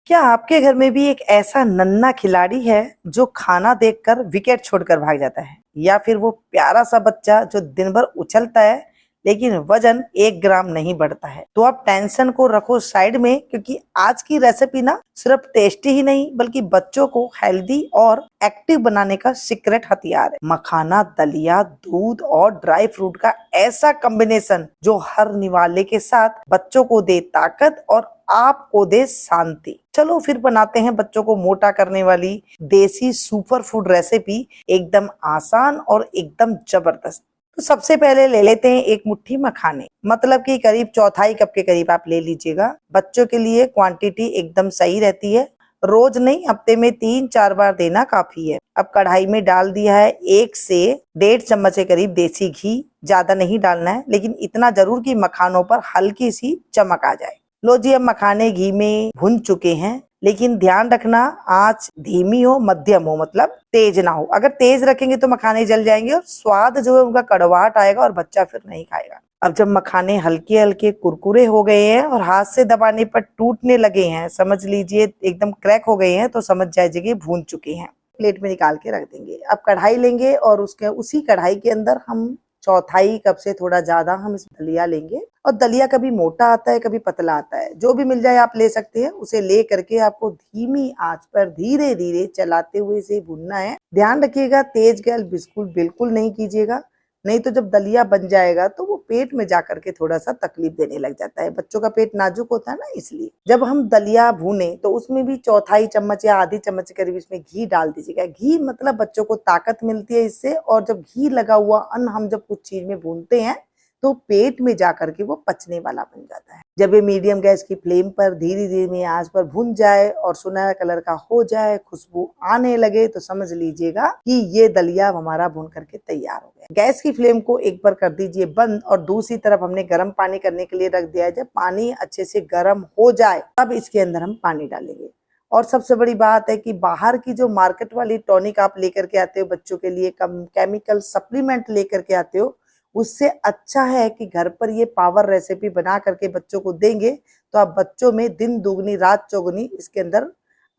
क्या आपके घर में भी एक ऐसा नन्हा खिलाड़ी है जो खाना देखकर विकेट छोड़कर भाग जाता है, या फिर वो प्यारा सा बच्चा जो दिन भर उछलता है लेकिन वजन 1 ग्राम नहीं बढ़ता है? तो आप टेंशन को रखो साइड में, क्योंकि आज की रेसिपी ना सिर्फ टेस्टी ही नहीं बल्कि बच्चों को हेल्दी और एक्टिव बनाने का सीक्रेट हथियार है। मखाना, दलिया, दूध और ड्राई फ्रूट का ऐसा कॉम्बिनेशन जो हर निवाले के साथ बच्चों को दे ताकत और आपको दे शांति। चलो फिर बनाते हैं बच्चों को मोटा करने वाली देसी सुपर फूड रेसिपी, एकदम आसान और एकदम जबरदस्त। तो सबसे पहले ले लेते हैं एक मुट्ठी मखाने, मतलब कि करीब चौथाई कप के करीब आप ले लीजिएगा। बच्चों के लिए क्वांटिटी एकदम सही रहती है, रोज नहीं हफ्ते में 3-4 बार देना काफी है। अब कढ़ाई में डाल दिया है 1 से 1.5 चम्मच के करीब देसी घी। ज्यादा नहीं डालना है, लेकिन इतना जरूर कि मखानों पर हल्की सी चमक आ जाए। लो जी, अब मखाने घी में भुन चुके हैं, लेकिन ध्यान रखना आंच धीमी हो, मध्यम हो, मतलब तेज ना हो। अगर तेज रखेंगे तो मखाने जल जाएंगे और स्वाद जो है उनका कड़वाहट आएगा और बच्चा फिर नहीं खाएगा। अब जब मखाने हल्के हल्के कुरकुरे हो गए हैं और हाथ से दबाने पर टूटने लगे हैं, समझ लीजिए एकदम क्रैक हो गए हैं, तो समझ जाइए भून चुके हैं। प्लेट में निकाल के रख देंगे। अब कढ़ाई लेंगे और उसी कढ़ाई के अंदर हम चौथाई कप से थोड़ा ज्यादा हम इस दलिया लेंगे। और दलिया कभी मोटा आता है, कभी पतला आता है, जो भी मिल जाए आप ले सकते हैं। उसे ले करके आपको धीमी आंच पर धीरे धीरे चलाते हुए इसे भूनना है। ध्यान रखिएगा तेज गैस बिल्कुल नहीं कीजिएगा, नहीं तो जब दलिया बन जाएगा तो वो पेट में जाकर के थोड़ा सा तकलीफ देने लग जाता है। बच्चों का पेट नाजुक होता है ना, इसलिए जब हम दलिया भूने तो उसमें भी चौथाई चम्मच या आधी चम्मच के करीब इसमें घी डाल दीजिएगा। घी मतलब बच्चों को ताकत मिलती है इससे, और जब घी लगा हुआ अन्न हम जब कुछ चीज में भूनते हैं तो पेट में जाकर के वो पचने वाला बन जाता है। जब ये मीडियम गैस की फ्लेम पर धीरे धीरे आंच पर भुन जाए और सुनहरा कलर का हो जाए, खुशबू आने लगे, तो समझ लीजिएगा कि ये दलिया हमारा भुन करके तैयार हो गया। गैस की फ्लेम को एक बार कर दीजिए बंद और दूसरी तरफ हमने गर्म पानी करने के लिए रख दिया है। जब पानी अच्छे से गर्म हो जाए तब इसके अंदर हम पानी डालेंगे। और सबसे बड़ी बात है कि बाहर की जो मार्केट वाली टॉनिक आप लेकर के आते हो बच्चों के लिए, कम केमिकल सप्लीमेंट लेकर के आते हो, उससे अच्छा है कि घर पर ये पावर रेसिपी बना करके बच्चों को देंगे तो आप बच्चों में दिन दुगनी रात चौगुनी इसके अंदर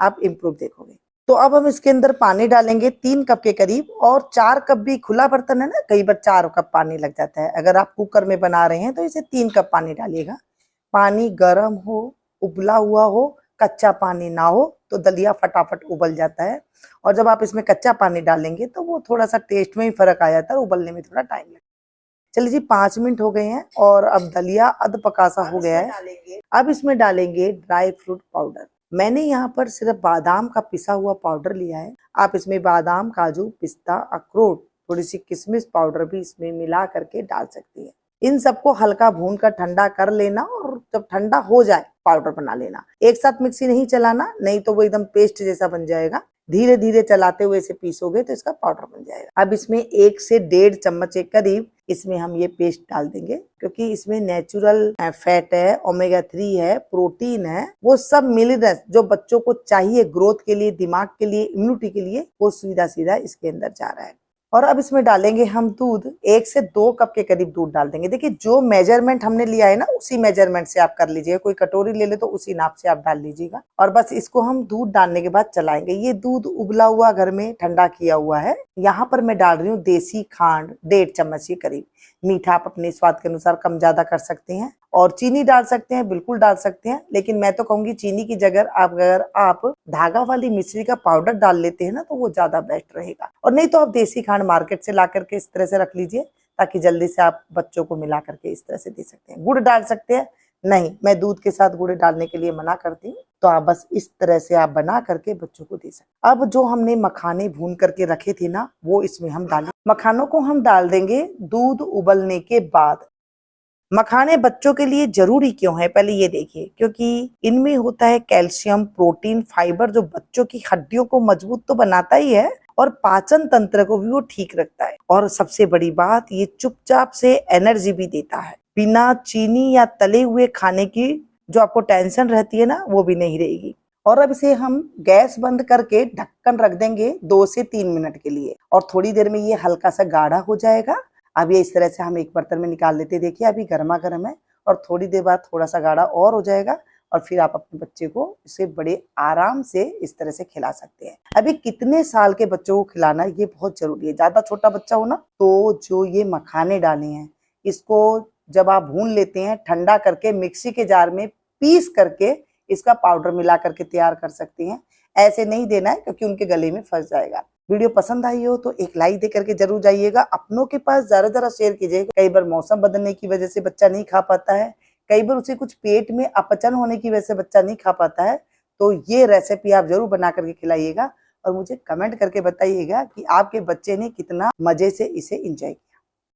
आप इम्प्रूव देखोगे। तो अब हम इसके अंदर पानी डालेंगे 3 कप के करीब, और 4 कप भी खुला बर्तन है ना, कई बार 4 कप पानी लग जाता है। अगर आप कुकर में बना रहे हैं तो इसे 3 कप पानी डालिएगा। पानी गर्म हो, उबला हुआ हो, कच्चा पानी ना हो, तो दलिया फटाफट उबल जाता है। और जब आप इसमें कच्चा पानी डालेंगे तो वो थोड़ा सा टेस्ट में ही फर्क आ जाता है, उबलने में थोड़ा टाइम लगता है। चलिए जी, 5 मिनट हो गए हैं और अब दलिया अध पका सा हो गया है। अब इसमें डालेंगे ड्राई फ्रूट पाउडर। मैंने यहाँ पर सिर्फ बादाम का पिसा हुआ पाउडर लिया है। आप इसमें बादाम, काजू, पिस्ता, अखरोट, थोड़ी सी किशमिश पाउडर भी इसमें मिला करके डाल सकती है। इन सबको हल्का भून कर ठंडा कर लेना, और जब ठंडा हो जाए पाउडर बना लेना। एक साथ मिक्सी नहीं चलाना, नहीं तो वो एकदम पेस्ट जैसा बन जाएगा। धीरे धीरे चलाते हुए इसे पीसोगे तो इसका पाउडर बन जाएगा। अब इसमें 1 से 1.5 चम्मच के करीब इसमें हम ये पेस्ट डाल देंगे, क्योंकि इसमें नेचुरल फैट है, ओमेगा 3 है, प्रोटीन है, वो सब मिनरल्स जो बच्चों को चाहिए ग्रोथ के लिए, दिमाग के लिए, इम्यूनिटी के लिए, वो सीधा इसके अंदर जा रहा है। और अब इसमें डालेंगे हम दूध। 1 से 2 कप के करीब दूध डाल देंगे। देखिए जो मेजरमेंट हमने लिया है ना, उसी मेजरमेंट से आप कर लीजिएगा। कोई कटोरी ले ले तो उसी नाप से आप डाल लीजिएगा। और बस इसको हम दूध डालने के बाद चलाएंगे। ये दूध उबला हुआ घर में ठंडा किया हुआ है। यहाँ पर मैं डाल रही हूँ देसी खांड 1.5 चम्मच के करीब। मीठा आप अपने स्वाद के अनुसार कम ज्यादा कर सकते हैं, और चीनी डाल सकते हैं, बिल्कुल डाल सकते हैं। लेकिन मैं तो कहूंगी चीनी की जगह अगर आप धागा वाली मिश्री का पाउडर डाल लेते हैं ना, तो वो ज्यादा बेस्ट रहेगा। और नहीं तो आप देसी खांड मार्केट से ला करके इस तरह से रख लीजिए, ताकि जल्दी से आप बच्चों को मिला करके इस तरह से दे सकते हैं। गुड़ डाल सकते हैं, नहीं मैं दूध के साथ गुड़ डालने के लिए मना करती हूँ। तो आप बस इस तरह से आप बना करके बच्चों को दे सकते। अब जो हमने मखाने भून करके रखे थे ना, वो इसमें हम डालें। मखानों को हम डाल देंगे दूध उबलने के बाद। मखाने बच्चों के लिए जरूरी क्यों है, पहले ये देखिए। क्योंकि इनमें होता है कैल्शियम, प्रोटीन, फाइबर, जो बच्चों की हड्डियों को मजबूत तो बनाता ही है और पाचन तंत्र को भी वो ठीक रखता है। और सबसे बड़ी बात, ये चुपचाप से एनर्जी भी देता है। बिना चीनी या तले हुए खाने की जो आपको टेंशन रहती है ना, वो भी नहीं रहेगी। और अब इसे हम गैस बंद करके ढक्कन रख देंगे 2 से 3 मिनट के लिए, और थोड़ी देर में ये हल्का सा गाढ़ा हो जाएगा। अब ये इस तरह से हम एक बर्तन में निकाल लेते हैं। देखिए अभी गर्मा गर्म है, और थोड़ी देर बाद थोड़ा सा गाढ़ा और हो जाएगा, और फिर आप अपने बच्चे को इसे बड़े आराम से इस तरह से खिला सकते हैं। अभी कितने साल के बच्चों को खिलाना ये बहुत जरूरी है। ज्यादा छोटा बच्चा हो ना तो जो ये मखाने डाले हैं इसको जब आप भून लेते हैं ठंडा करके मिक्सी के जार में पीस करके इसका पाउडर मिला करके तैयार कर सकते हैं। ऐसे नहीं देना है क्योंकि उनके गले में फंस जाएगा। वीडियो पसंद आई हो तो एक लाइक दे करके जरूर जाइएगा। अपनों के पास जरा शेयर कीजिएगा। कई बार मौसम बदलने की वजह से बच्चा नहीं खा पाता है, कई बार उसे कुछ पेट में अपचन होने की वजह से बच्चा नहीं खा पाता है, तो ये रेसिपी आप जरूर बना करके खिलाइएगा और मुझे कमेंट करके बताइएगा कि आपके बच्चे ने कितना मजे से इसे एंजॉय किया।